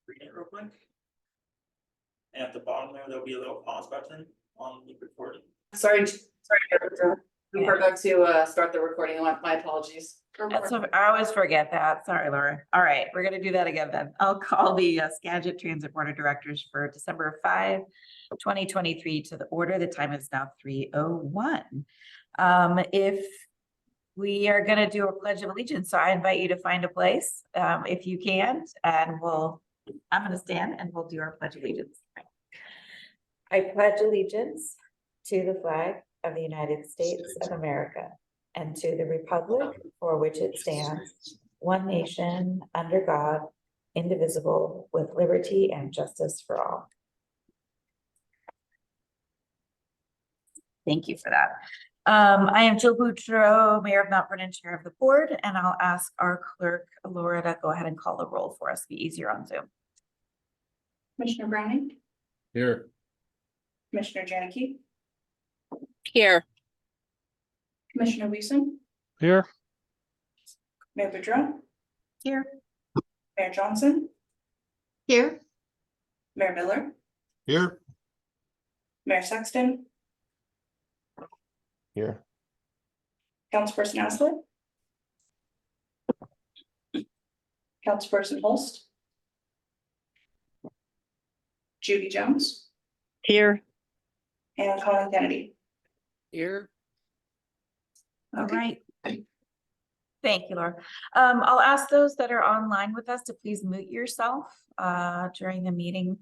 read it real quick. And at the bottom there, there'll be a little pause button on the recording. Sorry, we forgot to start the recording. My apologies. So I always forget that. Sorry, Laura. All right, we're gonna do that again then. I'll call the Skagit Transit Board of Directors for December 5, 2023 to the order. The time is now 3:01. If we are gonna do a pledge of allegiance, so I invite you to find a place, if you can, and I'm gonna stand and we'll do our pledge of allegiance. I pledge allegiance to the flag of the United States of America and to the republic for which it stands, one nation, under God, indivisible, with liberty and justice for all. Thank you for that. I am Jill Boudreau, Mayor of Mount Vernon, Chair of the Board, and I'll ask our clerk, Laura, to go ahead and call the roll for us, be easier on Zoom. Commissioner Browning, Here. Commissioner Janicki, Here. Commissioner Weason, Here. Mayor Boudreau, Here. Mayor Johnson, Here. Mayor Miller, Here. Mayor Sexton, Here. Councilperson Haslett, Councilperson Holst, Judy Jones, Here. and Colin Kennedy. Here. All Okay. right. Thank you, Laura. I'll ask those that are online with us to please mute yourself during the meeting.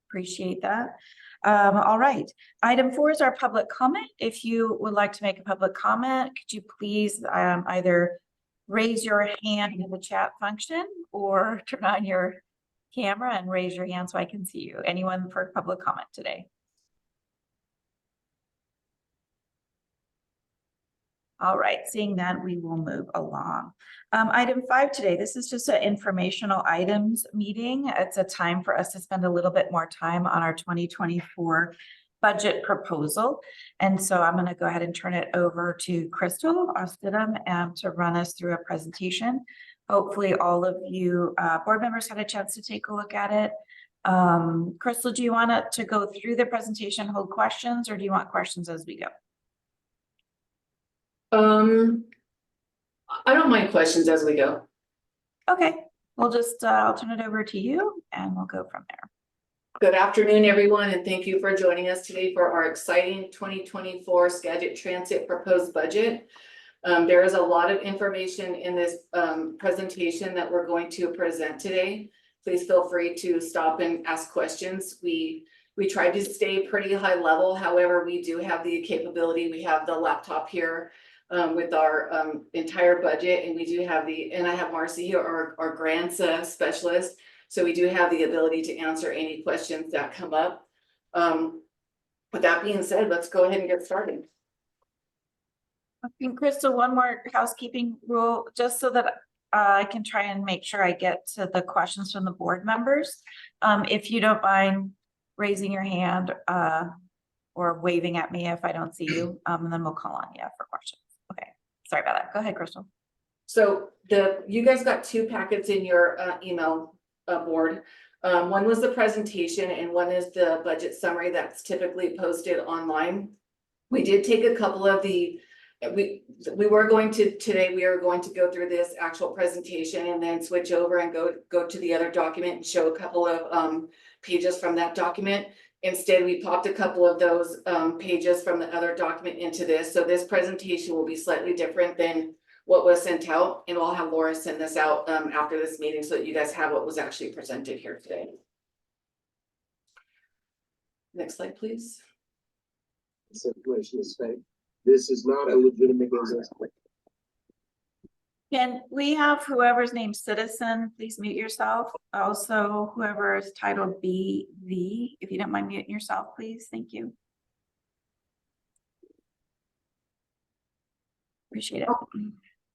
Appreciate that. All right. Item 4 is our public comment. If you would like to make a public comment, could you please either raise your hand in the chat function or turn on your camera and raise your hand so I can see you. Anyone for public comment today? All right, seeing that, we will move along. Item 5 today, this is just an informational items meeting. It's a time for us to spend a little bit more time on our 2024 budget proposal. And so I'm going to go ahead and turn it over to Crystal Ostidham to run us through a presentation. Hopefully all of you board members had a chance to take a look at it. Crystal, do you want to go through the presentation, hold questions, or do you want questions as we go? I don't mind questions as we go. Okay, we'll just, I'll turn it over to you and we'll go from there. Good afternoon, everyone, and thank you for joining us today for our exciting 2024 Skagit Transit proposed budget. There is a lot of information in this presentation that we're going to present today. Please feel free to stop and ask questions. We tried to stay pretty high level. However, we do have the capability. We have the laptop here with our entire budget, and we do have and I have Marcy here, our grants specialist. So we do have the ability to answer any questions that come up. With that being said, let's go ahead and get started. And Crystal, one more housekeeping rule, just so that I can try and make sure I get to the questions from the board members. If you don't mind raising your hand or waving at me if I don't see you, and then we'll call on you for questions. Okay, sorry about that. Go ahead, Crystal. So you guys got 2 packets in your email board. One was the presentation and one is the budget summary that's typically posted online. We did take a couple of we are going to go through this actual presentation and then switch over and go to the other document and show a couple of pages from that document. Instead, we popped a couple of those pages from the other document into this. So this presentation will be slightly different than what was sent out, and I'll have Laura send this out after this meeting so that you guys have what was actually presented here today. Next slide, please. Situation is fake. This is not a legitimate business. Can we have whoever's named citizen, please mute yourself. Also, whoever is titled BV, if you don't mind muting yourself, please. Thank you. Appreciate it.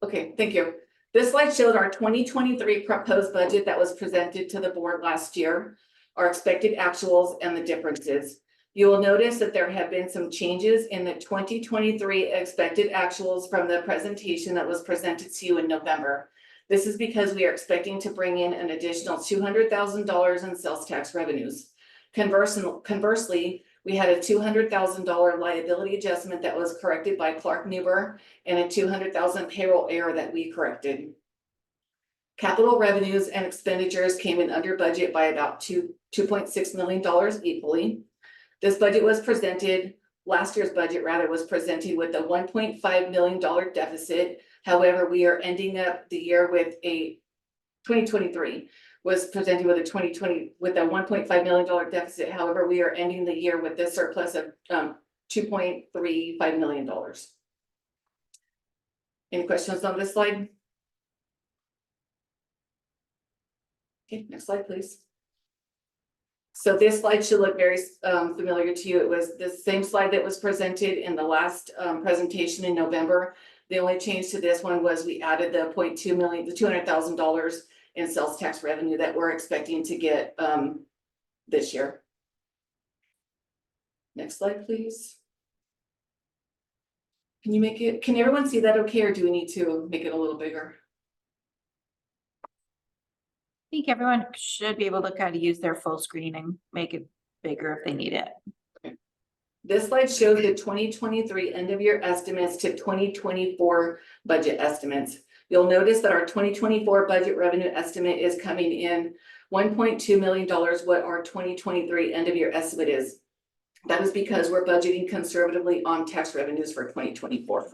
Okay, thank you. This slide shows our 2023 proposed budget that was presented to the board last year, our expected actuals and the differences. You will notice that there have been some changes in the 2023 expected actuals from the presentation that was presented to you in November. This is because we are expecting to bring in an additional $200,000 in sales tax revenues. Conversely, we had a $200,000 liability adjustment that was corrected by Clark Newber and a $200,000 payroll error that we corrected. Capital revenues and expenditures came in under budget by about $2.6 million equally. This budget was presented, last year's budget rather, was presented with a $1.5 million deficit. However, we are ending up the year with a 2023 was presented with a 2020 with a $1.5 million deficit. However, we are ending the year with this surplus of $2.35 million. Any questions on this slide? Okay, next slide, please. So this slide should look very familiar to you. It was the same slide that was presented in the last presentation in November. The only change to this one was we added the $0.2 million, the $200,000 in sales tax revenue that we're expecting to get this year. Next slide, please. Can you make it, can everyone see that okay, or do we need to make it a little bigger? I think everyone should be able to kind of use their full screen and make it bigger if they need it. This slide shows the 2023 end of year estimates to 2024 budget estimates. You'll notice that our 2024 budget revenue estimate is coming in $1.2 million, what our 2023 end of year estimate is. That is because we're budgeting conservatively on tax revenues for 2024.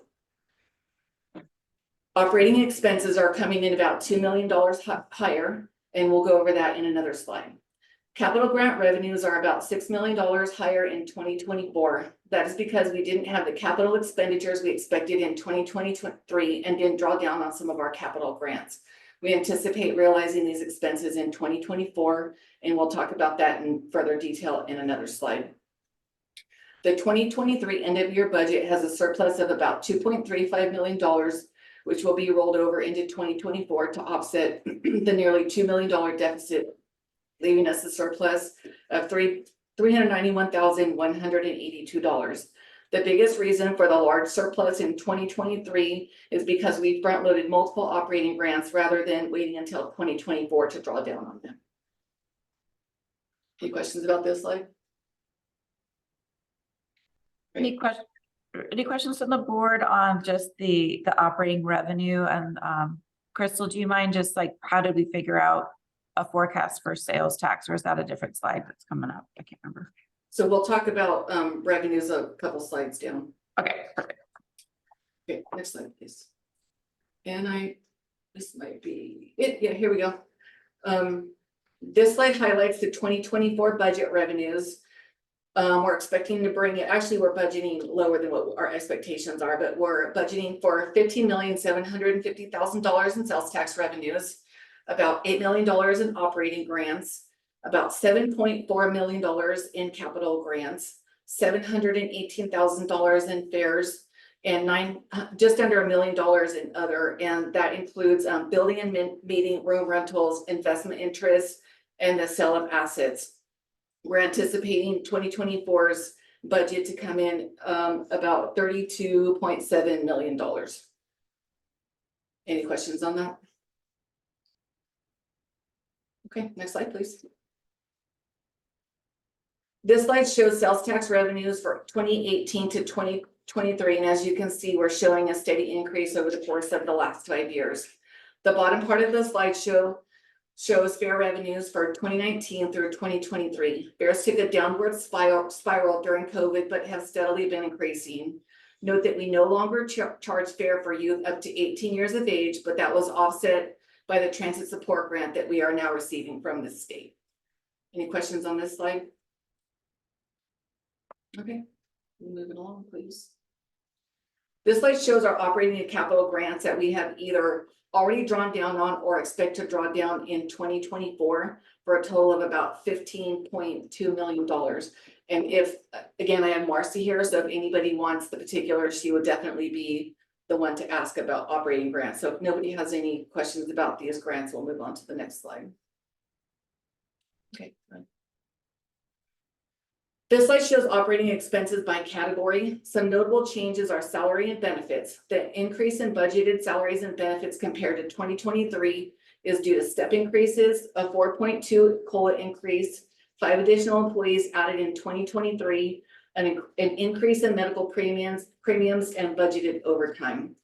Operating expenses are coming in about $2 million higher, and we'll go over that in another slide. Capital grant revenues are about $6 million higher in 2024. That is because we didn't have the capital expenditures we expected in 2023 and didn't draw down on some of our capital grants. We anticipate realizing these expenses in 2024, and we'll talk about that in further detail in another slide. The 2023 end of year budget has a surplus of about $2.35 million, which will be rolled over into 2024 to offset the nearly $2 million deficit, leaving us a surplus of $391,182. The biggest reason for the large surplus in 2023 is because we front loaded multiple operating grants rather than waiting until 2024 to draw down on them. Any questions about this slide? Any questions from the board on just the operating revenue? And Crystal, do you mind just like, how did we figure out a forecast for sales tax, or is that a different slide that's coming up? I can't remember. So we'll talk about revenues a couple slides down. Okay, perfect. Okay, next slide, please. And this might be it. Yeah, here we go. This slide highlights the 2024 budget revenues. We're expecting to bring it, actually, we're budgeting lower than what our expectations are, but we're budgeting for $15,750,000 in sales tax revenues, about $8 million in operating grants, about $7.4 million in capital grants, $718,000 in fares, and just under $1 million in other, and that includes building and meeting room rentals, investment interests, and the sale of assets. We're anticipating 2024's budget to come in about $32.7 million. Any questions on that? Okay, next slide, please. This slide shows sales tax revenues for 2018 to 2023, and as you can see, we're showing a steady increase over the course of the last 5 years. The bottom part of the slide shows fare revenues for 2019 through 2023. Fares took a downward spiral during COVID, but have steadily been increasing. Note that we no longer charge fare for youth up to 18 years of age, but that was offset by the transit support grant that we are now receiving from the state. Any questions on this slide? Okay, moving along, please. This slide shows our operating and capital grants that we have either already drawn down on or expect to draw down in 2024 for a total of about $15.2 million. And if, again, I have Marcy here, so if anybody wants the particulars, she would definitely be the one to ask about operating grants. So if nobody has any questions about these grants, we'll move on to the next slide. Okay. This slide shows operating expenses by category. Some notable changes are salary and benefits. The increase in budgeted salaries and benefits compared to 2023 is due to step increases, a 4.2 COLA increase, 5 additional employees added in 2023, an increase in medical premiums and budgeted overtime.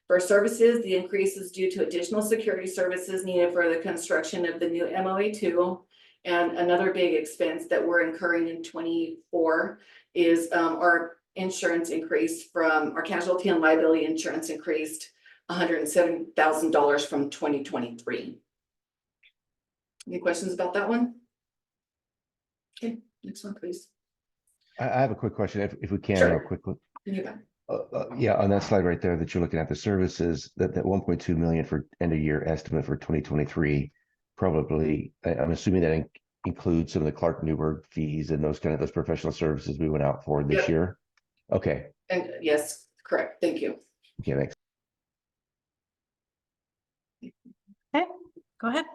For services, the increase is due to additional security services needed for the construction of the new MOA2. And another big expense that we're incurring in 24 is our insurance increased from our casualty and liability insurance increased $107,000 from 2023. Any questions about that one? Okay, next one, please. I have a quick question, if we can, Sure. real quickly. You bet. Yeah, on that slide right there that you're looking at, the services, that 1.2 million for end of year estimate for 2023, probably, I'm assuming that includes some of the Clark Newberg fees and those professional services we went out for this Yep. year. Okay, And yes, correct. Thank you. okay, thanks. Go ahead.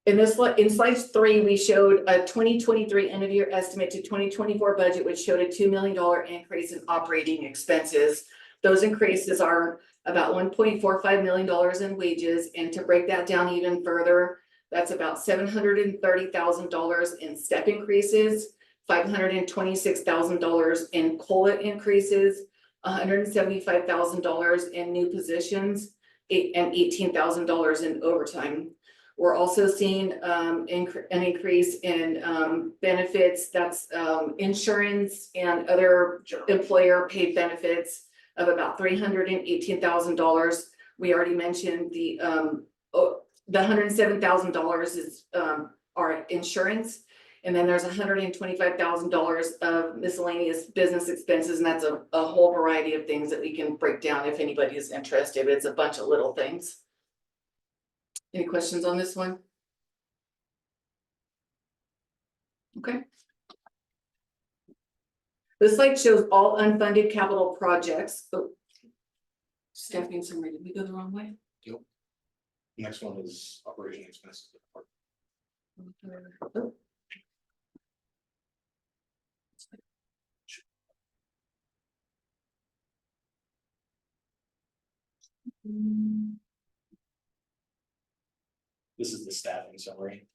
In slide 3, we showed a 2023 end of year estimate to 2024 budget, which showed a $2 million increase in operating expenses. Those increases are about $1.45 million in wages, and to break that down even further, that's about $730,000 in step increases, $526,000 in COLA increases, $175,000 in new positions, and $18,000 in overtime. We're also seeing an increase in benefits, that's insurance and other employer paid benefits of about $318,000. We already mentioned the $107,000 is our insurance. And then there's $125,000 of miscellaneous business expenses, and that's a whole variety of things that we can break down if anybody is interested. It's a bunch of little things. Any questions on this one? Okay. This slide shows all unfunded capital projects. Oh, staffing summary, did we go the wrong way? Next one is operation expenses. Oh. This is the staffing summary.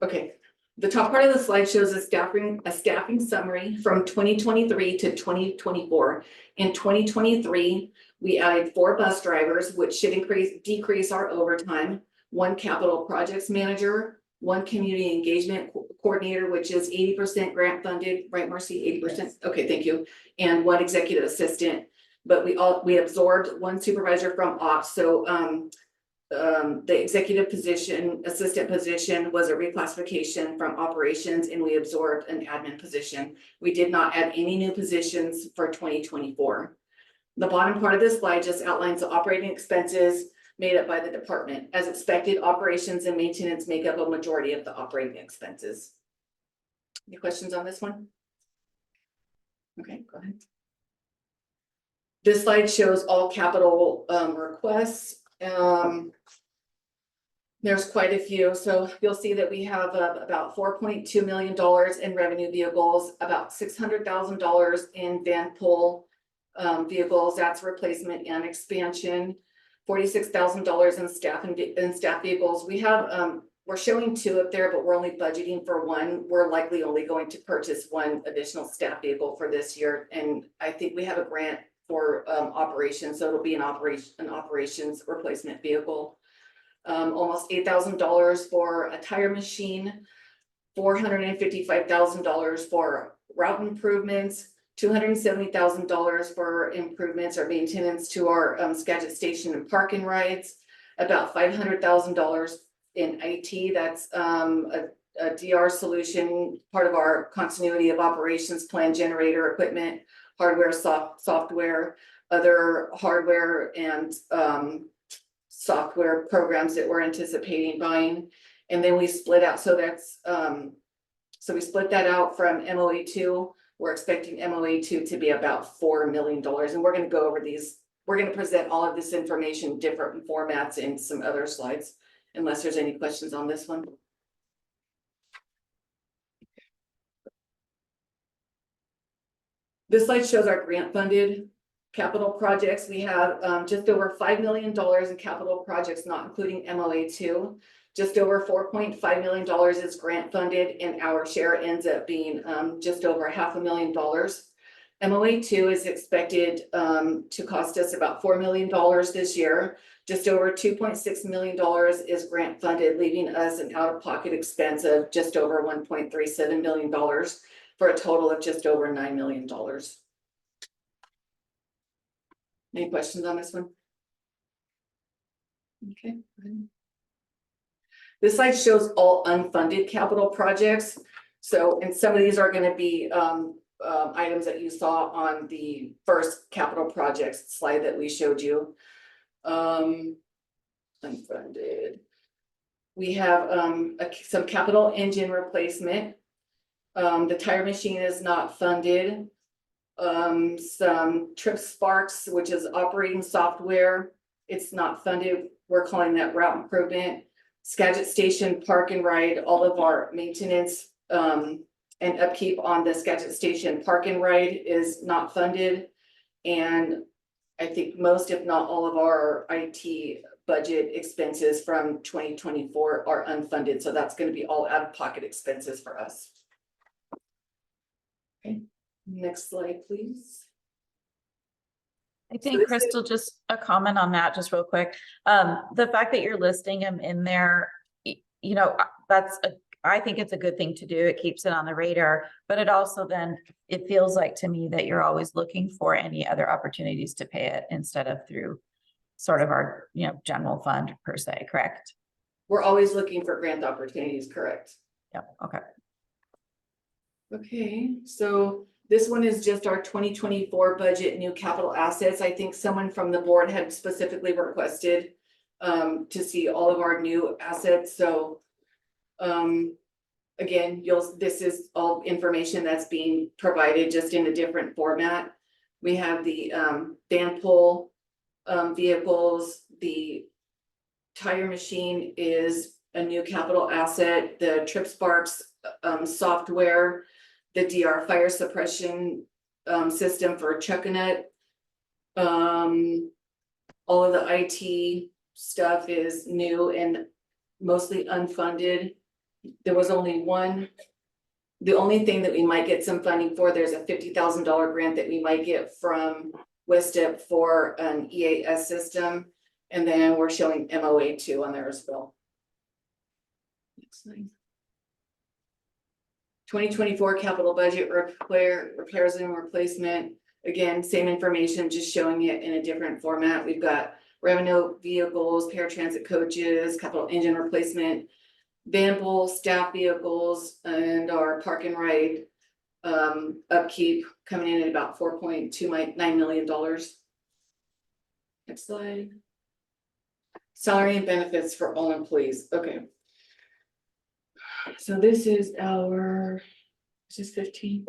Okay, the top part of the slide shows a staffing summary from 2023 to 2024. In 2023, we added 4 bus drivers, which should decrease our overtime, 1 capital projects manager, 1 community engagement coordinator, which is 80% grant funded, right, Marcy? 80%. Okay, thank you. And 1 executive assistant. But we absorbed 1 supervisor from ops. So the executive position, assistant position was a reclassification from operations, and we absorbed an admin position. We did not add any new positions for 2024. The bottom part of this slide just outlines the operating expenses made up by the department. As expected, operations and maintenance make up a majority of the operating expenses. Any questions on this one? Okay, go ahead. This slide shows all capital requests. There's quite a few, so you'll see that we have about $4.2 million in revenue vehicles, about $600,000 in van pull vehicles, that's replacement and expansion, $46,000 in staff vehicles. We have we're showing 2 up there, but we're only budgeting for 1. We're likely only going to purchase 1 additional staff vehicle for this year, and I think we have a grant for operations, so it'll be an operations replacement vehicle. Almost $8,000 for a tire machine, $455,000 for route improvements, $270,000 for improvements or maintenance to our Skagit station and parking rides, about $500,000 in IT. That's a DR solution, part of our continuity of operations plan, generator equipment, hardware, software, other hardware and software programs that we're anticipating buying. And then we split out, so that's so we split that out from MOA2. We're expecting MOA2 to be about $4 million, and we're going to go over these. We're going to present all of this information, different formats in some other slides, unless there's any questions on this one. This slide shows our grant funded capital projects. We have just over $5 million in capital projects, not including MOA2. Just over $4.5 million is grant funded, and our share ends up being just over $500,000. MOA2 is expected to cost us about $4 million this year. Just over $2.6 million is grant funded, leaving us an out-of-pocket expense of just over $1.37 million for a total of just over $9 million. Any questions on this one? Okay. This slide shows all unfunded capital projects. So, and some of these are going to be items that you saw on the first capital projects slide that we showed you. Unfunded. We have some capital engine replacement. The tire machine is not funded. Some Trip Sparks, which is operating software, it's not funded. We're calling that route improvement. Skagit Station Park and Ride, all of our maintenance and upkeep on the Skagit Station Park and Ride is not funded. And I think most, if not all of our IT budget expenses from 2024 are unfunded. So that's going to be all out of pocket expenses for us. Okay, next slide, please. I think, Crystal, just a comment on that, just real quick. The fact that you're listing them in there, you know, I think it's a good thing to do. It keeps it on the radar, but it also then, it feels like to me that you're always looking for any other opportunities to pay it instead of through sort of our, you know, general fund per se, correct? We're always looking for grant opportunities, correct? Yep, okay. Okay, so this one is just our 2024 budget, new capital assets. I think someone from the board had specifically requested to see all of our new assets. So again, this is all information that's being provided just in a different format. We have the van pull vehicles, the tire machine is a new capital asset, the Trip Sparks software, the DR fire suppression system for Chuckanut. All of the IT stuff is new and mostly unfunded. There was only one. The only thing that we might get some funding for, there's a $50,000 grant that we might get from WISTIP for an EAS system. And then we're showing MOA2 on there as well. Next slide. 2024 capital budget repairs and replacement. Again, same information, just showing it in a different format. We've got revenue vehicles, paratransit coaches, capital engine replacement, van pull, staff vehicles, and our park and ride upkeep coming in at about $4.29 million. Next slide. Salary and benefits for all employees. Okay. So this is our, this is 15.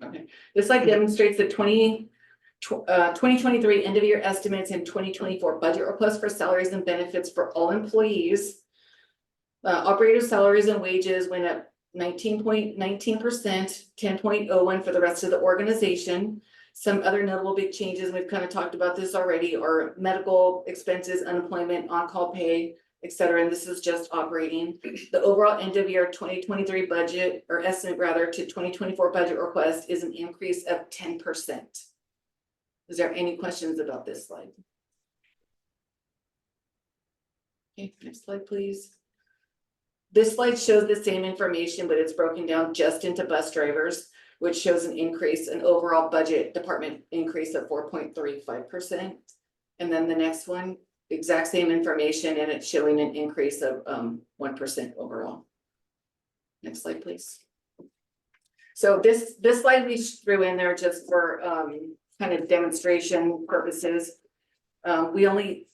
Okay. This slide demonstrates the 2023 end of year estimates and 2024 budget request for salaries and benefits for all employees. Operator salaries and wages went up 19.19%, 10.01 for the rest of the organization. Some other notable big changes, we've kind of talked about this already, are medical expenses, unemployment, on-call pay, etc. And this is just operating. The overall end of year 2023 budget, or estimate rather, to 2024 budget request is an increase of 10%. Is there any questions about this slide? Okay, next slide, please. This slide shows the same information, but it's broken down just into bus drivers, which shows an increase in overall budget department increase of 4.35%. And then the next one, exact same information, and it's showing an increase of 1% overall. Next slide, please. So this slide we threw in there just for kind of demonstration purposes. We only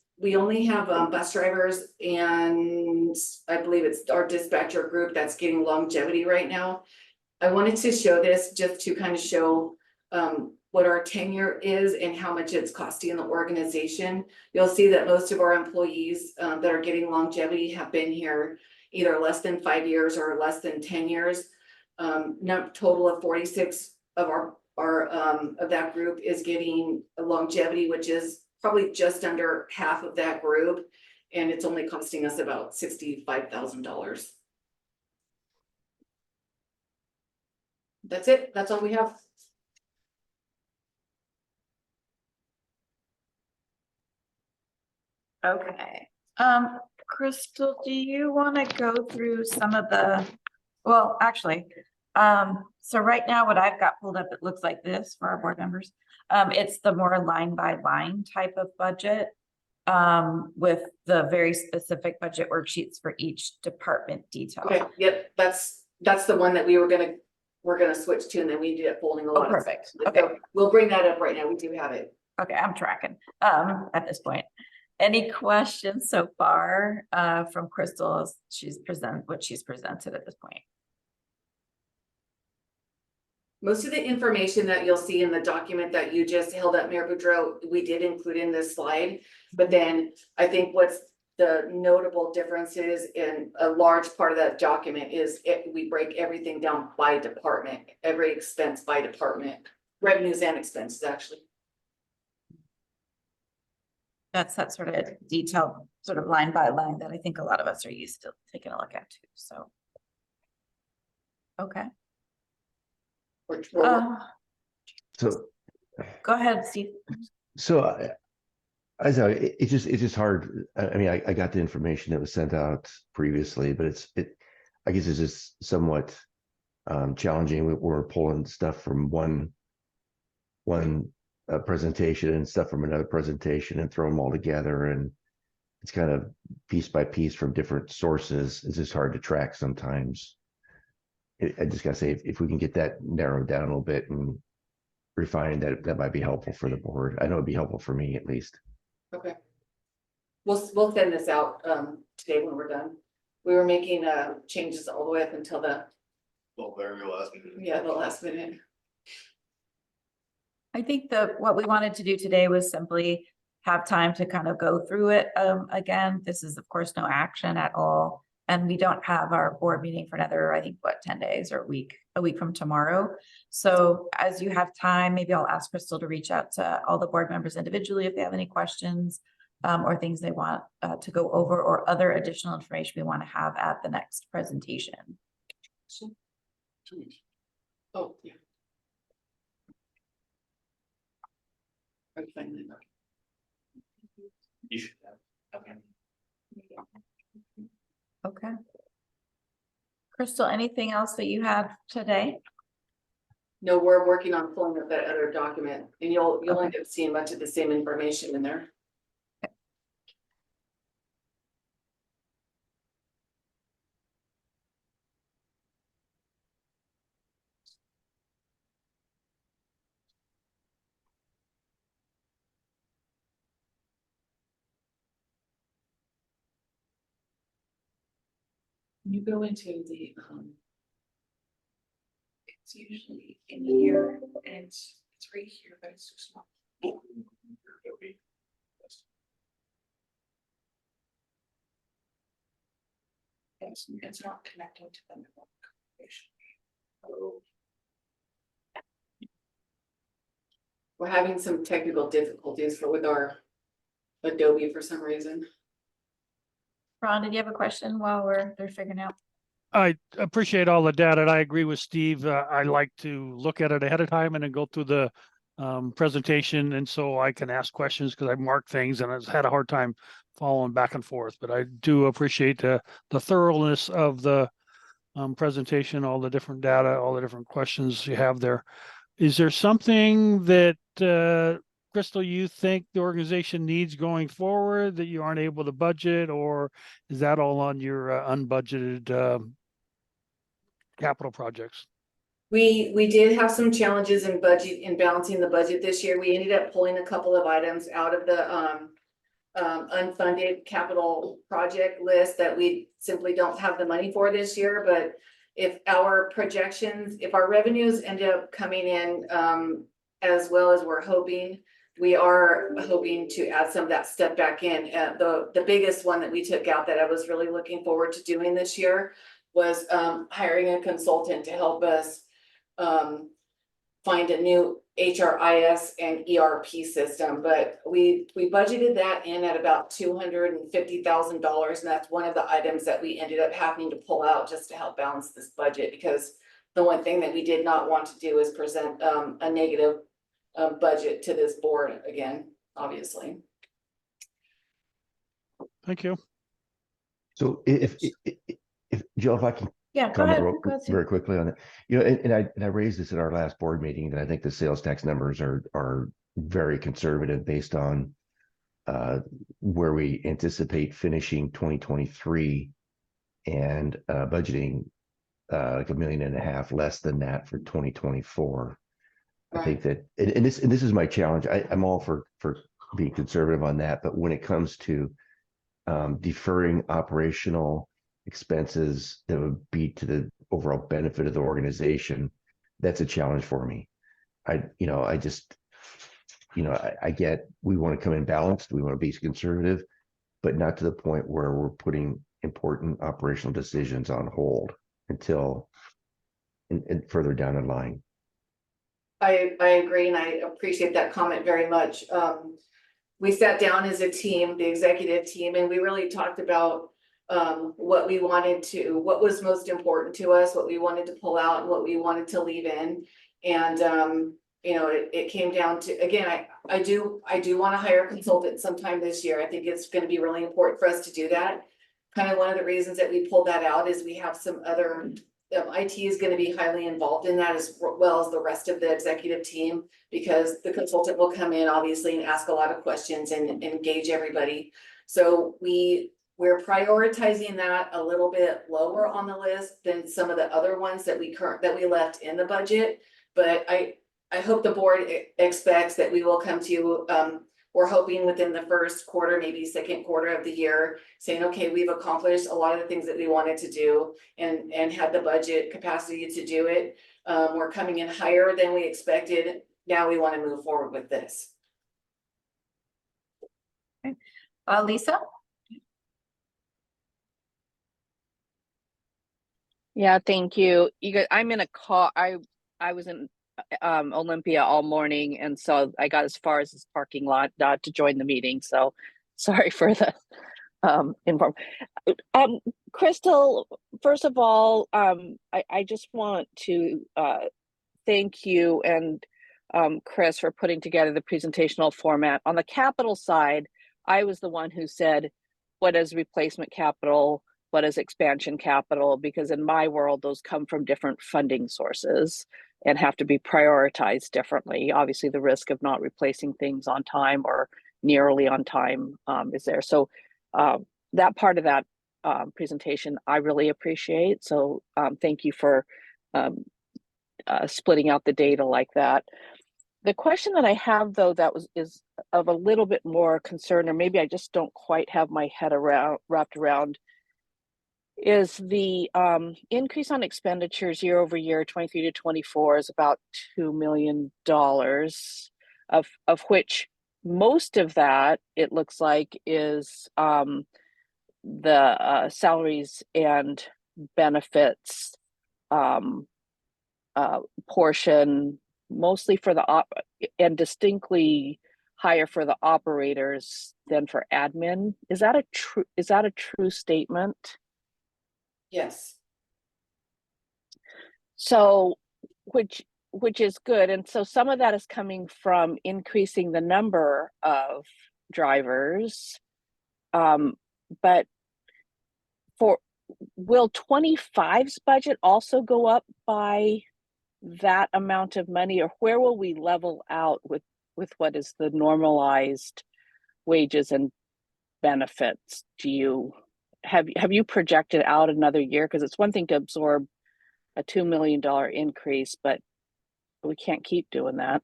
have bus drivers, and I believe it's our dispatcher group that's getting longevity right now. I wanted to show this just to kind of show what our tenure is and how much it's costing the organization. You'll see that most of our employees that are getting longevity have been here either less than 5 years or less than 10 years. Total of 46 of our of that group is getting a longevity, which is probably just under half of that group. And it's only costing us about $65,000. That's it. That's all we have. Okay, Crystal, do you want to go through some of the, well, actually, so right now what I've got pulled up, it looks like this for our board members. It's the more line by line type of budget, with the very specific budget worksheets for each department detail. Okay, yep, that's the one that we're gonna switch to, and then we ended up folding a lot of. Perfect. So Okay. we'll bring that up right now. We do have it. Okay, I'm tracking, at this point. Any questions so far, from Crystal as what she's presented at this point? Most of the information that you'll see in the document that you just held up, Mayor Boudreau, we did include in this slide. But then I think what's the notable difference is in a large part of that document is we break everything down by department, every expense by department, revenues and expenses, actually. That's that sort of detailed, sort of line by line that I think a lot of us are used to taking a look at too, so. Okay, So, go ahead, Steve. so I know it's just hard. I mean, I got the information that was sent out previously, but I guess it's just somewhat challenging. We're pulling stuff from one presentation and stuff from another presentation and throw them all together, and it's kind of piece by piece from different sources. It's just hard to track sometimes. I just gotta say, if we can get that narrowed down a little bit and refined, that might be helpful for the board. I know it'd be helpful for me at least. Okay. We'll send this out today when we're done. We were making changes all the way up until the Very last minute. the last minute. I think what we wanted to do today was simply have time to kind of go through it again. This is of course no action at all. And we don't have our board meeting for another, I think, 10 days or a week from tomorrow. So as you have time, maybe I'll ask Crystal to reach out to all the board members individually if they have any questions or things they want to go over or other additional information we want to have at the next presentation. Oh, yeah. Finally. You should have. Okay. Okay. Crystal, anything else that you had today? No, we're working on pulling up that other document, and you'll end up seeing much of the same information in there. You go into the it's usually in here, and it's right here, but it's too small. It's not connecting to the network. We're having some technical difficulties with our Adobe for some reason. Ron, did you have a question while they're figuring out? I appreciate all the data, and I agree with Steve. I like to look at it ahead of time and then go through the presentation, and so I can ask questions because I mark things and I've had a hard time following back and forth. But I do appreciate the thoroughness of the presentation, all the different data, all the different questions you have there. Is there something that Crystal, you think the organization needs going forward that you aren't able to budget, or is that all on your unbudgeted capital projects? We did have some challenges in balancing the budget this year. We ended up pulling a couple of items out of the unfunded capital project list that we simply don't have the money for this year. But if our projections, if our revenues end up coming in as well as we're hoping, we are hoping to add some of that stuff back in. The biggest one that we took out that I was really looking forward to doing this year was hiring a consultant to help us find a new HRIS and ERP system, but we budgeted that in at about $250,000, and that's one of the items that we ended up having to pull out just to help balance this budget, because the one thing that we did not want to do is present a negative budget to this board again, obviously. Thank you. So if Jill, if I can Yeah, go comment ahead. real Go ahead, Steve. very quickly on it, you know, and I raised this at our last board meeting, that I think the sales tax numbers are very conservative based on where we anticipate finishing 2023 and budgeting like $1.5 million less than that for 2024. I think that, and this is my challenge. I'm all for being conservative on that, but when it comes to deferring operational expenses that would be to the overall benefit of the organization, that's a challenge for me. I get, we want to come in balanced, we want to be conservative, but not to the point where we're putting important operational decisions on hold until and further down the line. I agree, and I appreciate that comment very much. We sat down as a team, the executive team, and we really talked about what was most important to us, what we wanted to pull out, and what we wanted to leave in. And it came down to, again, I do want to hire a consultant sometime this year. I think it's going to be really important for us to do that. Kind of one of the reasons that we pulled that out is we have some other IT is going to be highly involved in that, as well as the rest of the executive team, because the consultant will come in obviously and ask a lot of questions and engage everybody. So we're prioritizing that a little bit lower on the list than some of the other ones that we left in the budget. But I hope the board expects that we will come to you. We're hoping within the first quarter, maybe second quarter of the year, saying, okay, we've accomplished a lot of the things that we wanted to do and had the budget capacity to do it. We're coming in higher than we expected. Now we want to move forward with this. Okay. Lisa? Yeah, thank you. You guys, I'm in a call. I was in Olympia all morning, and so I got as far as this parking lot to join the meeting. So sorry for the inform. Crystal, first of all, I just want to thank you and Chris for putting together the presentational format. On the capital side, I was the one who said, what is replacement capital? What is expansion capital? Because in my world, those come from different funding sources and have to be prioritized differently. Obviously, the risk of not replacing things on time or nearly on time is there. So that part of that presentation, I really appreciate. So thank you for splitting out the data like that. The question that I have, though, is of a little bit more concern, or maybe I just don't quite have my head wrapped around, is the increase on expenditures year over year, 23 to 24, is about $2 million, of which most of that, it looks like, is the salaries and benefits portion, mostly for the and distinctly higher for the operators than for admin. Is that a true statement? Yes. So, which is good. And so some of that is coming from increasing the number of drivers. But will 25's budget also go up by that amount of money, or where will we level out with what is the normalized wages and benefits? Have you projected out another year? Because it's one thing to absorb a $2 million increase, but we can't keep doing that.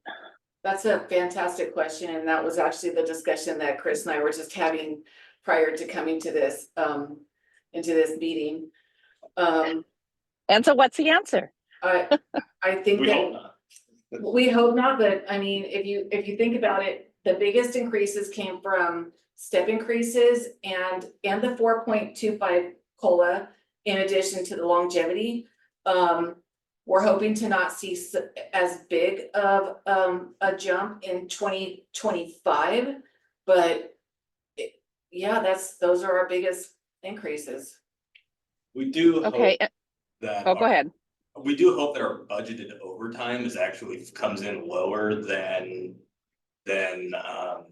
That's a fantastic question, and that was actually the discussion that Chris and I were just having prior to coming to this into this meeting. And so what's the answer? I think We that hope not. we hope not, but I mean, if you think about it, the biggest increases came from step increases and the 4.25 COLA, in addition to the longevity. We're hoping to not see as big of a jump in 2025, but yeah, those are our biggest increases. We do Okay, hope that. oh, go ahead. We do hope that our budgeted overtime is actually comes in lower than the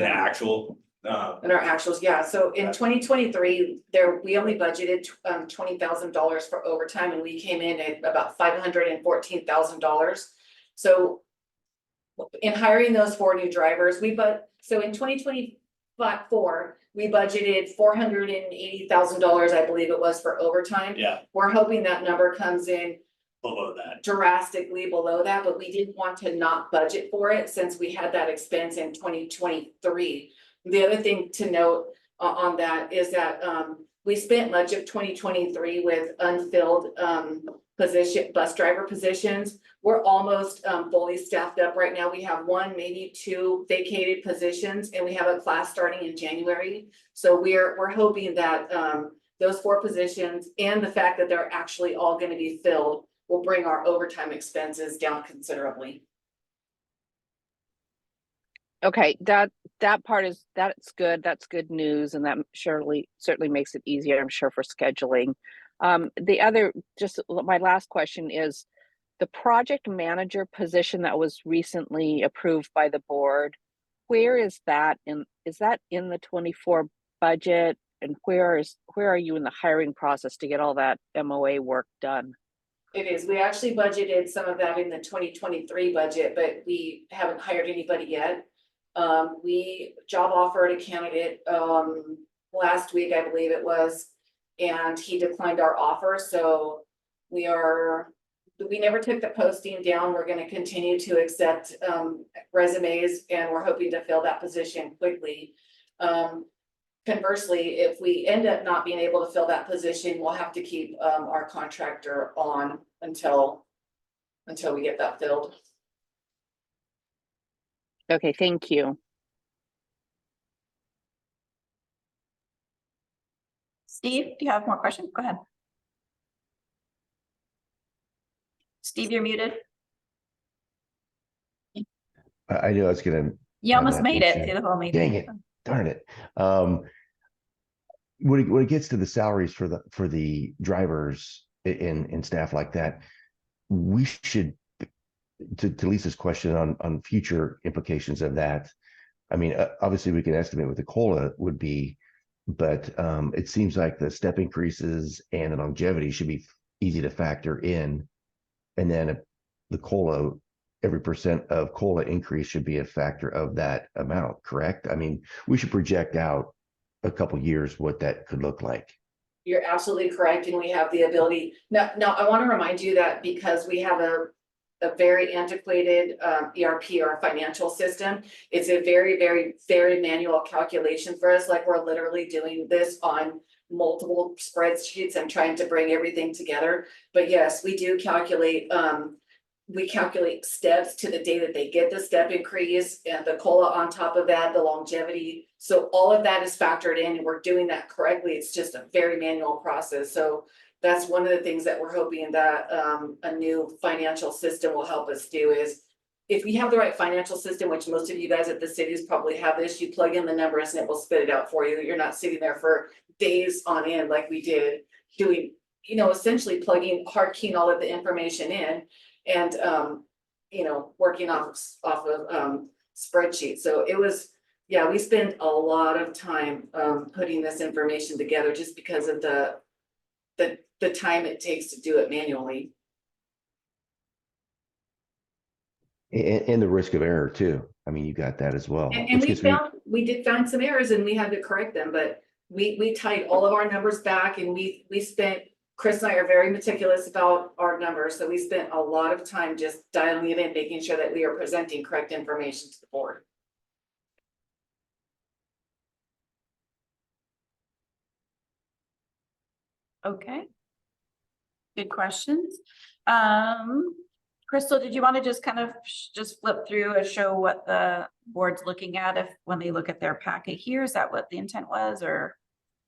actual. And our actuals, yeah, so in 2023, we only budgeted $20,000 for overtime, and we came in at about $514,000. So in hiring those 4 new drivers, so in 2024, we budgeted $480,000, I believe it was, for overtime. Yeah, We're hoping that number comes in below that. drastically below that, but we didn't want to not budget for it since we had that expense in 2023. The other thing to note on that is that we spent much of 2023 with unfilled bus driver positions. We're almost fully staffed up right now. We have 1, maybe 2 vacated positions, and we have a class starting in January. So we're hoping that those 4 positions and the fact that they're actually all going to be filled will bring our overtime expenses down considerably. Okay, that part that's good. That's good news, and that certainly makes it easier, I'm sure, for scheduling. The other, just my last question is the project manager position that was recently approved by the board. Where is that in? Is that in the 24 budget? And where are you in the hiring process to get all that MOA work done? It is. We actually budgeted some of that in the 2023 budget, but we haven't hired anybody yet. We job offered a candidate last week, I believe it was, and he declined our offer. So we never took the posting down. We're going to continue to accept resumes, and we're hoping to fill that position quickly. Conversely, if we end up not being able to fill that position, we'll have to keep our contractor on until we get that filled. Okay, thank you. Steve, do you have more questions? Go ahead. Steve, you're muted. I knew I was gonna. You almost made it issue. through the whole meeting. Dang it, darn it. When it gets to the salaries for the drivers and staff like that, we should, to Lisa's question on future implications of that. I mean, obviously we can estimate what the COLA would be, but it seems like the step increases and the longevity should be easy to factor in. And then the COLA, every % of COLA increase should be a factor of that amount, correct? I mean, we should project out a couple years what that could look like. You're absolutely correct, and we have the ability. Now, I want to remind you that because we have a very antiquated ERP or financial system, it's a very, very, very manual calculation for us. Like, we're literally doing this on multiple spreadsheets and trying to bring everything together. But yes, we do calculate. We calculate steps to the day that they get the step increase, and the COLA on top of that, the longevity. So all of that is factored in, and we're doing that correctly. It's just a very manual process. So that's one of the things that we're hoping that a new financial system will help us do is, if we have the right financial system, which most of you guys at the cities probably have this, you plug in the numbers and it will spit it out for you. You're not sitting there for days on end like we did, doing, essentially hard keying all of the information in. And, working off of spreadsheets. So it was, yeah, we spent a lot of time putting this information together just because of the time it takes to do it manually. And the risk of error too. I mean, you got that as well. And we did find some errors and we had to correct them, but we tied all of our numbers back, and we spent, Chris and I are very meticulous about our numbers, so we spent a lot of time just dialing it in, making sure that we are presenting correct information to the board. Okay. Good questions. Crystal, did you want to just kind of just flip through and show what the board's looking at when they look at their packet here? Is that what the intent was, or?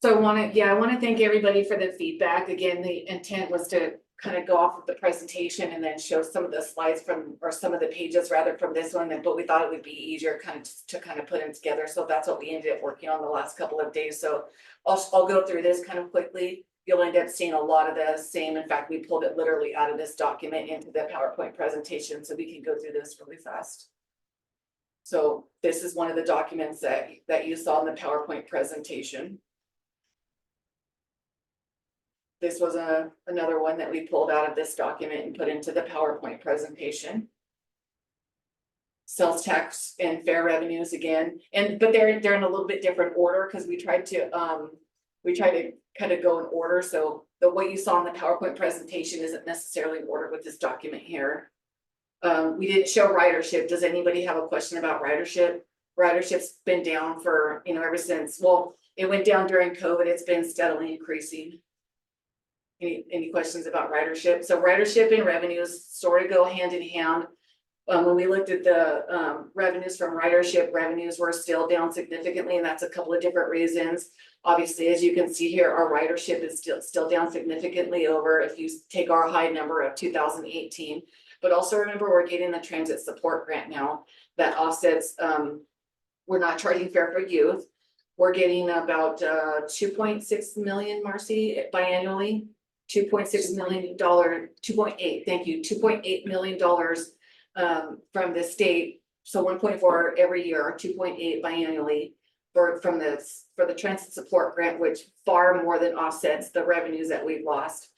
So I want to thank everybody for the feedback. Again, the intent was to kind of go off of the presentation and then show some of the slides from, or some of the pages rather from this one, but we thought it would be easier kind of to kind of put them together. So that's what we ended up working on the last couple of days. So I'll go through this kind of quickly. You'll end up seeing a lot of the same. In fact, we pulled it literally out of this document into the PowerPoint presentation, so we can go through this really fast. So this is one of the documents that you saw in the PowerPoint presentation. This was another one that we pulled out of this document and put into the PowerPoint presentation. Sales tax and fair revenues again, but they're in a little bit different order because we tried to kind of go in order. So what you saw in the PowerPoint presentation isn't necessarily in order with this document here. We didn't show ridership. Does anybody have a question about ridership? Ridership's been down for, ever since, well, it went down during COVID. It's been steadily increasing. Any questions about ridership? So ridership and revenues sort of go hand in hand. When we looked at the revenues from ridership, revenues were still down significantly, and that's a couple of different reasons. Obviously, as you can see here, our ridership is still down significantly over if you take our high number of 2018. But also remember, we're getting the transit support grant now that offsets. We're not charging fare for youth. We're getting about 2.6 million, Marcy, biannually. $2.6 million, 2.8, thank you, $2.8 million from the state. So 1.4 every year, 2.8 biannually for the transit support grant, which far more than offsets the revenues that we've lost.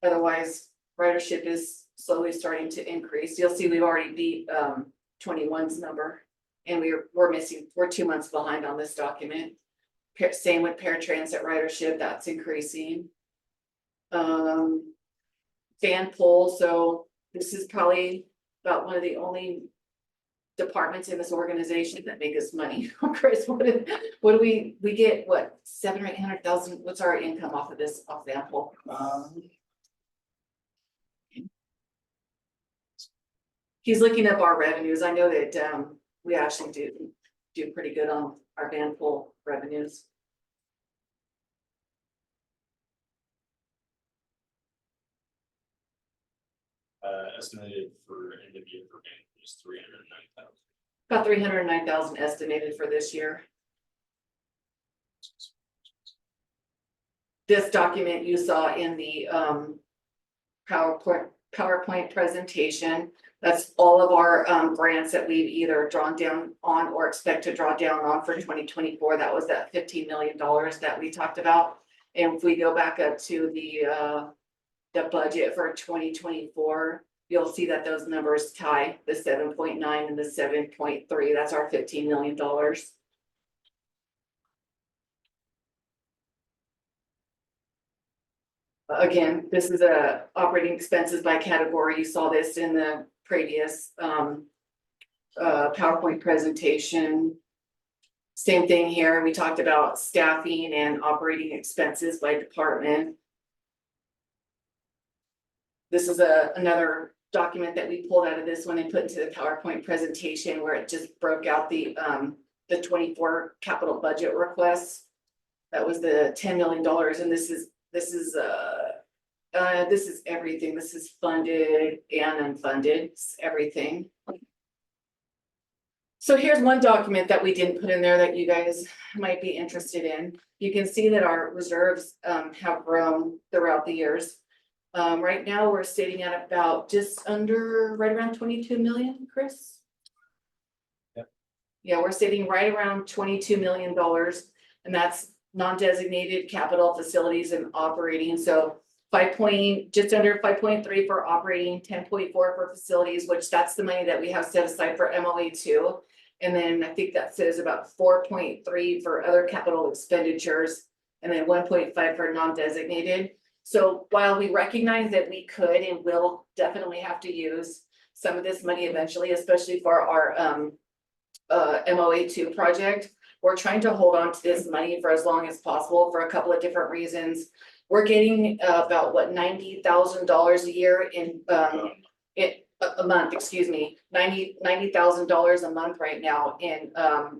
Otherwise, ridership is slowly starting to increase. You'll see we've already beat 21's number, and we're 2 months behind on this document. Same with paratransit ridership, that's increasing. Van pool, so this is probably about one of the only departments in this organization that make us money. Chris, what do we get, what, 700,000 or 800,000? What's our income off of this, off van pool? He's looking up our revenues. I know that we actually do pretty good on our van pool revenues. Estimated for end of year for bank is 309,000. About 309,000 estimated for this year. This document you saw in the PowerPoint presentation, that's all of our grants that we've either drawn down on or expect to draw down on for 2024. That was that $15 million that we talked about. And if we go back up to the budget for 2024, you'll see that those numbers tie, the 7.9 and the 7.3. That's our $15 million. Again, this is operating expenses by category. You saw this in the previous PowerPoint presentation. Same thing here. We talked about staffing and operating expenses by department. This is another document that we pulled out of this one and put into the PowerPoint presentation where it just broke out the 24 capital budget requests. That was the $10 million, and this is everything. This is funded and unfunded. It's everything. So here's one document that we didn't put in there that you guys might be interested in. You can see that our reserves have grown throughout the years. Right now, we're sitting at about right around 22 million, Chris. Yep. Yeah, we're sitting right around $22 million, and that's non-designated capital facilities and operating. So just under 5.3 for operating, 10.4 for facilities, which that's the money that we have set aside for MOA2. And then I think that says about 4.3 for other capital expenditures, and then 1.5 for non-designated. So while we recognize that we could and will definitely have to use some of this money eventually, especially for our MOA2 project, we're trying to hold on to this money for as long as possible for a couple of different reasons. We're getting about what, $90,000 a year in a month, excuse me, $90,000 a month right now in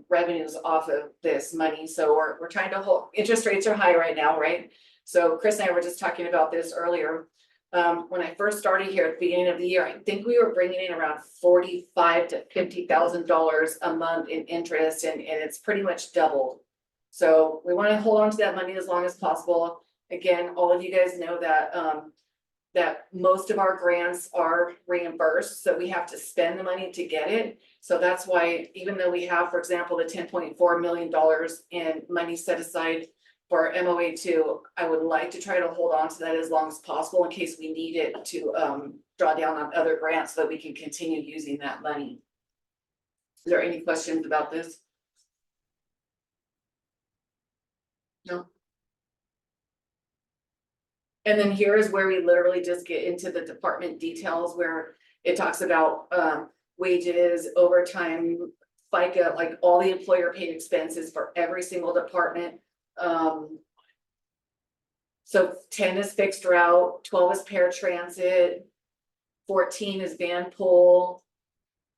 revenues off of this money. So we're trying to hold. Interest rates are high right now, right? So Chris and I were just talking about this earlier. When I first started here at the beginning of the year, I think we were bringing in around $45,000 to $50,000 a month in interest, and it's pretty much doubled. So we want to hold on to that money as long as possible. Again, all of you guys know that, that most of our grants are reimbursed, so we have to spend the money to get it. So that's why, even though we have, for example, the $10.4 million in money set aside for MOA two, I would like to try to hold on to that as long as possible in case we need it to draw down on other grants so that we can continue using that money. Is there any questions about this? No. And then here is where we literally just get into the department details where it talks about wages, overtime, FICA, like all the employer paid expenses for every single department. So 10 is fixed route, 12 is paratransit, 14 is van pool,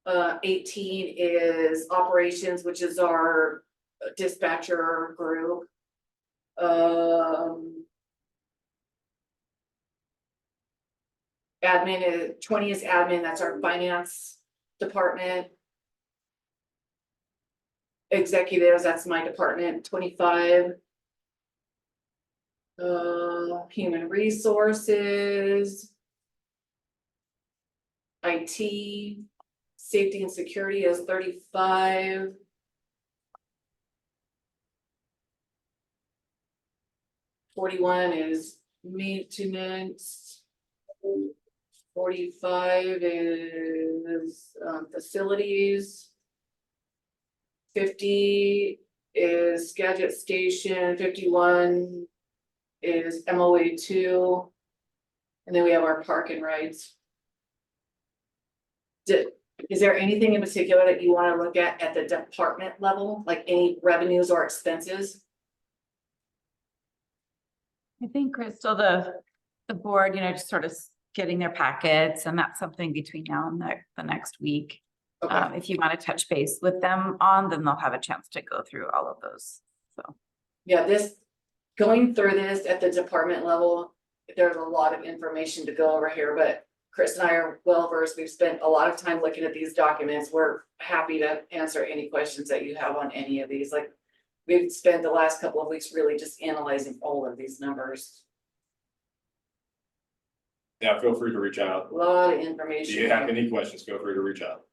18 is operations, which is our dispatcher group. Admin is 20 is admin, that's our finance department. Executives, that's my department, 25. Human resources. IT, safety and security is 35. $41 is maintenance. 45 is facilities. 50 is Skagit Station, 51 is MOA 2. And then we have our park and rides. Is there anything in particular that you want to look at the department level, like any revenues or expenses? I think, Crystal, the board, just sort of getting their packets, and that's something between now and the next week. Okay. If you want to touch base with them on, then they'll have a chance to go through all of those. So, Yeah, going through this at the department level, there's a lot of information to go over here, but Chris and I are well versed. We've spent a lot of time looking at these documents. We're happy to answer any questions that you have on any of these. Like, we've spent the last couple of weeks really just analyzing all of these numbers. Yeah, feel free to reach out. A lot of If information. you have any questions, feel free to reach out.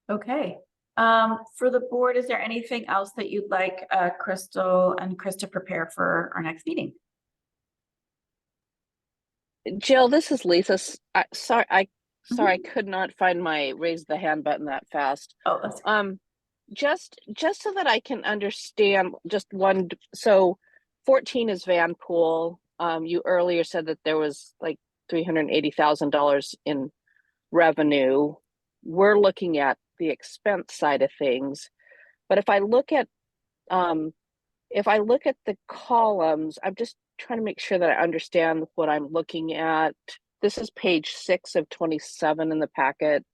okay. For the board, is there anything else that you'd like Crystal and Chris to prepare for our next meeting? Jill, this is Lisa. Sorry, I could not find my raise the hand button that fast. Oh, that's Just so that I can understand just one, so 14 is van pool. You earlier said that there was like $380,000 in revenue. We're looking at the expense side of things. But if I look at the columns, I'm just trying to make sure that I understand what I'm looking at. This is page 6 of 27 in the packet.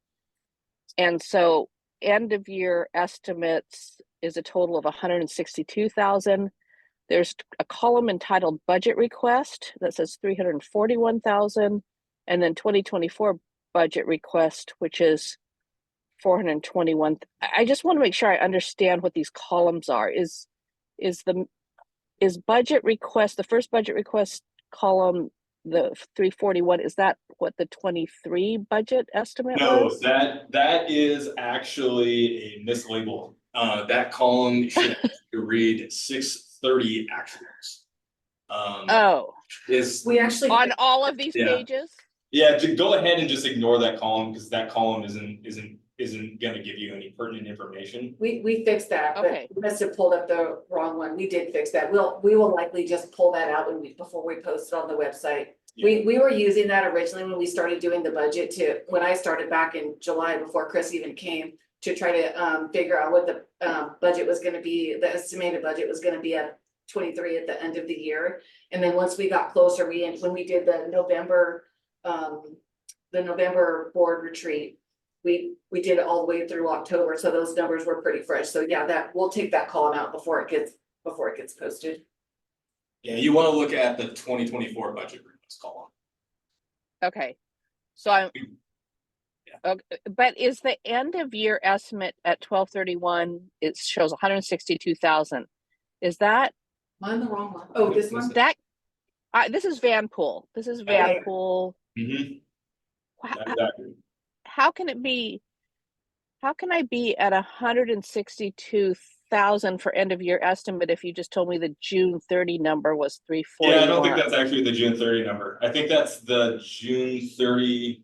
And so end of year estimates is a total of 162,000. There's a column entitled budget request that says 341,000, and then 2024 budget request, which is 421. I just want to make sure I understand what these columns are. Is budget request, the first budget request column, the 341, is that what the 23 budget estimate No, was? that is actually a mislabel. That column should read 630 actuals. Oh, We actually. on all of these Yeah. pages? Yeah, to go ahead and just ignore that column because that column isn't gonna give you any pertinent information. We fixed that, but Okay. we must have pulled up the wrong one. We did fix that. We will likely just pull that out before we post it on the website. We were using that originally when we started doing the budget when I started back in July before Chris even came, to try to figure out what the budget was gonna be, the estimated budget was gonna be at 23 at the end of the year. And then once we got closer, when we did the November board retreat, we did it all the way through October, so those numbers were pretty fresh. So yeah, that, we'll take that column out before it gets posted. Yeah, you wanna look at the 2024 budget request column. Okay, so I'm, Yeah. okay, but is the end of year estimate at 12/31, it shows 162,000. Is that, Am I on the wrong one? Oh, this one? that, this is Vanpool, this is Okay. Vanpool. Mm-hmm. How can it be? How can I be at 162,000 for end of year estimate if you just told me the June 30 number was 341? Yeah, I don't think that's actually the June 30 number. I think that's the June 30.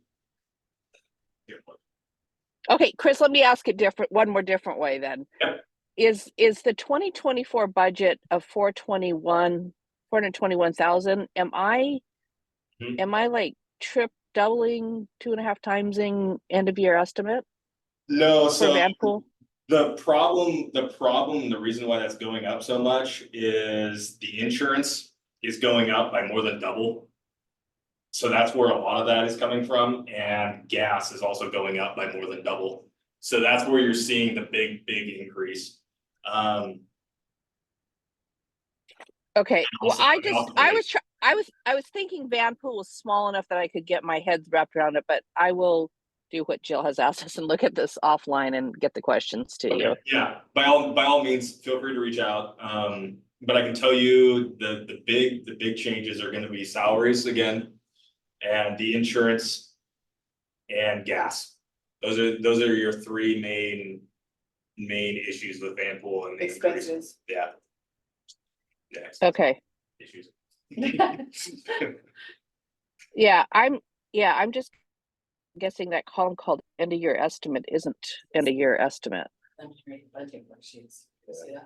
Okay, Chris, let me ask it one more different way then. Yep. Is the 2024 budget of 421,000, am I like doubling 2.5 timesing end of year estimate No, for so Vanpool? the problem, the reason why that's going up so much is the insurance is going up by more than double. So that's where a lot of that is coming from, and gas is also going up by more than double. So that's where you're seeing the big increase. Okay, well, also- I was thinking Vanpool was small enough that I could get my head wrapped around it, but I will do what Jill has asked us and look at this offline and get the questions to you. Okay, yeah, by all means, feel free to reach out. But I can tell you the big changes are gonna be salaries again, and the insurance and gas. Those are your three main issues with Vanpool and the increase. Expenses. Yeah. Yeah. Okay, Issues. yeah, I'm just guessing that column called end of year estimate isn't end of year estimate. Budget worksheets. Yeah.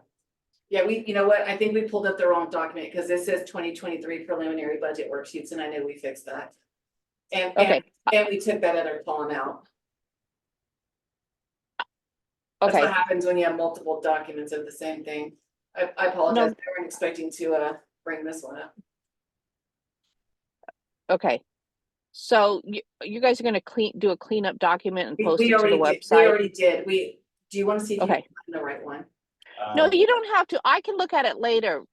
Yeah, you know what? I think we pulled up the wrong document because this says 2023 preliminary budget worksheets, and I know we fixed that. And Okay. and we took that other column out. That's Okay, what happens when you have multiple documents of the same thing. I apologize. I weren't expecting to bring this one up. okay. So you guys are gonna do a cleanup document and post it We to the already website? did. Do you want to see if you can Okay. find the right one? No, you don't have to. I can look at it later.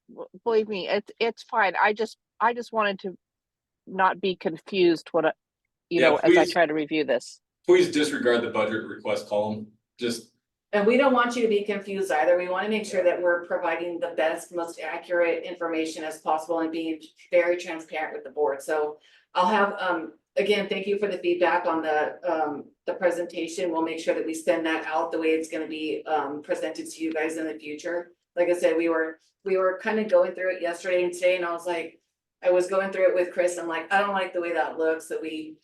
Believe me, it's fine. I just wanted to not be confused as I please. try to review this. Please disregard the budget request column, just. And we don't want you to be confused either. We want to make sure that we're providing the best, most accurate information as possible and being very transparent with the board. So I'll have, again, thank you for the feedback on the presentation. We'll make sure that we send that out the way it's gonna be presented to you guys in the future. Like I said, we were kind of going through it yesterday and today, and I was going through it with Chris. I'm like, I don't like the way that looks, that we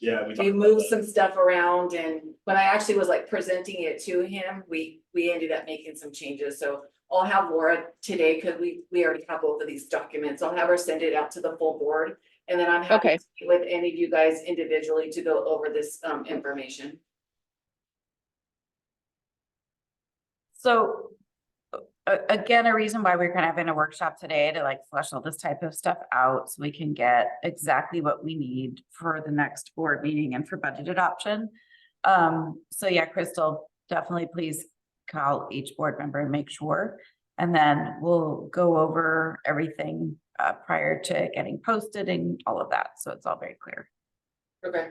moved some stuff around, and when I actually was like presenting it to him, we ended up making some changes. So I'll have Laura today, because we already have both of these documents. I'll have her send it out to the full board, and then I'm happy Okay. to meet with any of you guys individually to go over this information. So again, a reason why we're kind of having a workshop today to like flesh all this type of stuff out so we can get exactly what we need for the next board meeting and for budget adoption. So yeah, Crystal, definitely please call each board member and make sure. And then we'll go over everything prior to getting posted and all of that. So it's all very clear. Okay.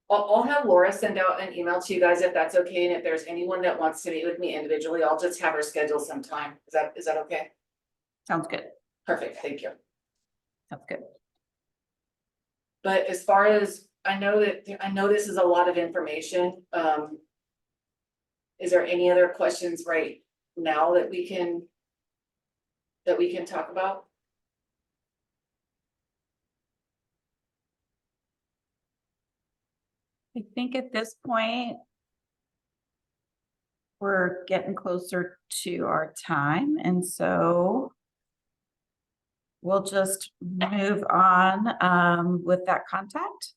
I'll have Laura send out an email to you guys if that's okay, and if there's anyone that wants to meet with me individually, I'll just have her schedule some time. Is that okay? Sounds good. Perfect, thank you. Sounds good. But as far as, I know this is a lot of information. Is there any other questions right now that we can talk about? I think at this point, we're getting closer to our time, and so we'll just move on with that contact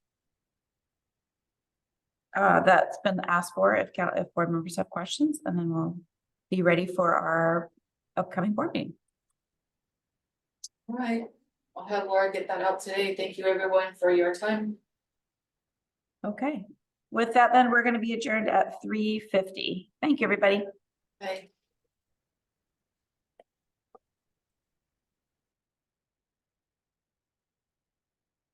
that's been asked for if board members have questions, and then we'll be ready for our upcoming board meeting. All right, I'll have Laura get that out today. Thank you everyone for your time. Okay, With that, then we're going to be adjourned at 3:50. Thank you, everybody. Right.